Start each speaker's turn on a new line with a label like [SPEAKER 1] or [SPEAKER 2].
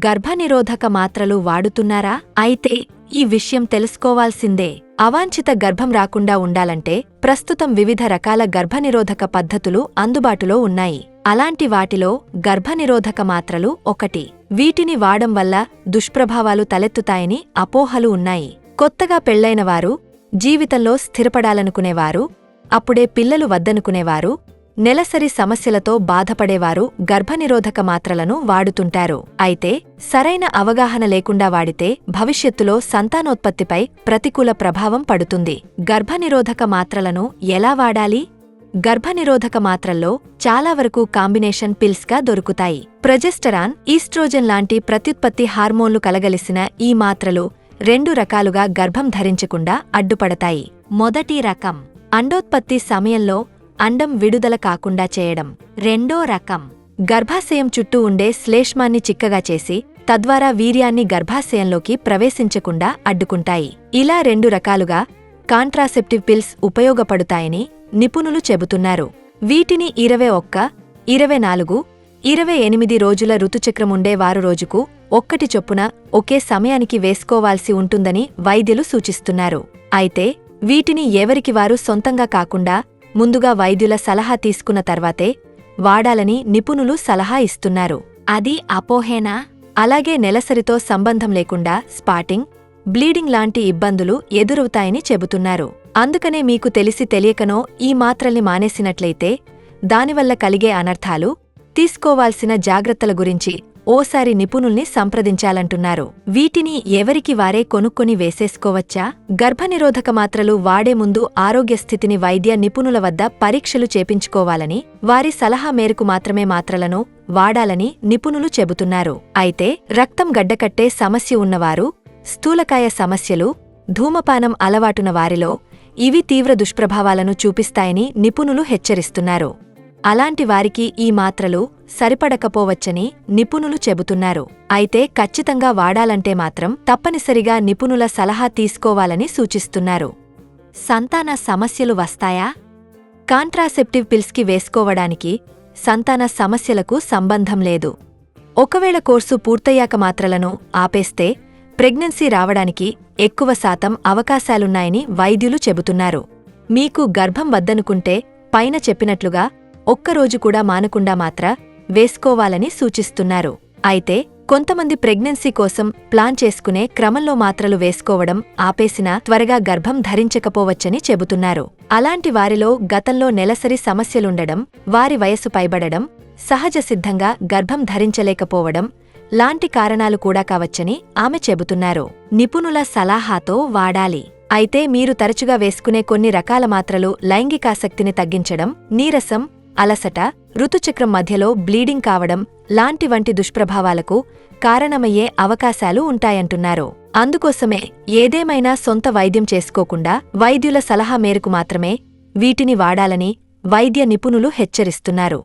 [SPEAKER 1] గర్భనిరోధక మాత్రలు వాడుతున్నారా? అయితే ఈ విషయం తెలుసుకోవాల్సిందే. అవాంఛిత గర్భం రాకుండా ఉండాలంటే ప్రస్తుతం వివిధ రకాల గర్భనిరోధక పద్ధతులు అందుబాటులో ఉన్నాయి. అలాంటి వాటిలో గర్భనిరోధక మాత్రలు ఒకటి. వీటిని వాడం వల్ల దుష్ప్రభావాలు తలెత్తుతాయని అపోహలు ఉన్నాయి. కొత్తగా పెళ్లైనవారు, జీవితంలో స్థిరపడాలనుకునేవారు, అప్పుడే పిల్లలు వద్దనుకునేవారు, నెలసరి సమస్యలతో బాధపడేవారు గర్భనిరోధక మాత్రలను వాడుతుంటారు. అయితే సరైన అవగాహన లేకుండా వాడితే భవిష్యత్తులో సంతానోత్పత్తిపై ప్రతికూల ప్రభావం పడుతుంది. గర్భనిరోధక మాత్రలను ఎలా వాడాలి? గర్భనిరోధక మాత్రల్లో చాలా వరకు కాంబినేషన్ పిల్స్గా దొరుకుతాయి. ప్రొజెస్టరాన్, ఈస్ట్రోజన్ లాంటి ప్రత్యుత్పత్తి హార్మోన్లు కలగలిసిన ఈ మాత్రలు 2 రకాలుగా గర్భం ధరించకుండా అడ్డుపడతాయి. మొదటి రకం అండోత్పత్తి సమయంలో అండం విడుదల కాకుండా చేయడం. రెండో రకం గర్భాశయం చుట్టూ ఉండే శ్లేష్మాన్ని చిక్కగా చేసి తద్వారా వీర్యాన్ని గర్భాశయంలోకి ప్రవేశించకుండా అడ్డుకుంటాయి. ఇలా 2 రకాలుగా కాంట్రాసెప్టివ్ పిల్స్ ఉపయోగపడుతాయని నిపుణులు చెబుతున్నారు. వీటిని 21, 24, 28 రోజుల ఋతుచక్రముండే వారు రోజుకు 1 చొప్పున ఒకే సమయానికి వేసుకోవాల్సి ఉంటుందని వైద్యులు సూచిస్తున్నారు. అయితే వీటిని ఎవరికి వారు సొంతంగా కాకుండా ముందుగా వైద్యుల సలహా తీసుకున్న తర్వాతే వాడాలని నిపుణులు సలహా ఇస్తున్నారు. అది అపోహేనా? అలాగే నెలసరితో సంబంధం లేకుండా స్పాటింగ్, బ్లీడింగ్ లాంటి ఇబ్బందులు ఎదురవుతాయని చెబుతున్నారు. అందుకనే మీకు తెలిసి తెలియకనో ఈ మాత్రల్ని మానేసినట్లయితే దానివల్ల కలిగే అనర్థాలు, తీసుకోవాల్సిన జాగ్రత్తల గురించి ఓసారి నిపుణుల్ని సంప్రదించాలంటున్నారు. వీటిని ఎవరికి వారే కొనుక్కొని వేసేసుకోవచ్చా? గర్భనిరోధక మాత్రలు వాడే ముందు ఆరోగ్యస్థితిని వైద్య నిపుణుల వద్ద పరీక్షలు చేపించుకోవాలని, వారి సలహా మేరకు మాత్రమే మాత్రలను వాడాలని నిపుణులు చెబుతున్నారు. అయితే రక్తం గడ్డకట్టే సమస్య ఉన్నవారు, స్థూలకాయ సమస్యలు, ధూమపానం అలవాటున వారిలో ఇవి తీవ్ర దుష్ప్రభావాలను చూపిస్తాయని నిపుణులు హెచ్చరిస్తున్నారు. అలాంటి వారికి ఈ మాత్రలు సరిపడకపోవచ్చని నిపుణులు చెబుతున్నారు. అయితే ఖచ్చితంగా వాడాలంటే మాత్రం తప్పనిసరిగా నిపుణుల సలహా తీసుకోవాలని సూచిస్తున్నారు. సంతాన సమస్యలు వస్తాయా? కాంట్రాసెప్టివ్ పిల్స్కి వేసుకోవడానికి సంతాన సమస్యలకు సంబంధం లేదు. ఒకవేళ కోర్సు పూర్తయ్యాక మాత్రలను ఆపేస్తే ప్రెగ్నెన్సీ రావడానికి ఎక్కువ శాతం అవకాశాలున్నాయని వైద్యులు చెబుతున్నారు. మీకు గర్భం వద్దనుకుంటే పైన చెప్పినట్లుగా ఒక్కరోజు కూడా మానకుండా మాత్ర వేసుకోవాలని సూచిస్తున్నారు. అయితే కొంతమంది ప్రెగ్నెన్సీ కోసం ప్లాన్ చేసుకునే క్రమంలో మాత్రలు వేసుకోవడం ఆపేసినా త్వరగా గర్భం ధరించకపోవచ్చని చెబుతున్నారు. అలాంటి వారిలో గతంలో నెలసరి సమస్యలుండడం, వారి వయస్సు పైబడడం, సహజ సిద్ధంగా గర్భం ధరించలేకపోవడం లాంటి కారణాలు కూడా కావచ్చని ఆమె చెబుతున్నారు. నిపుణుల సలహాతో వాడాలి. అయితే మీరు తరచుగా వేసుకునే కొన్ని రకాల మాత్రలు లైంగికాసక్తిని తగ్గించడం, నీరసం, అలసట, ఋతుచక్రం మధ్యలో బ్లీడింగ్ కావడం లాంటి వంటి దుష్ప్రభావాలకు కారణమయ్యే అవకాశాలు ఉంటాయంటున్నారు. అందుకోసమే ఏదేమైనా సొంత వైద్యం చేసుకోకుండా వైద్యుల సలహా మేరకు మాత్రమే వీటిని వాడాలని వైద్య నిపుణులు హెచ్చరిస్తున్నారు.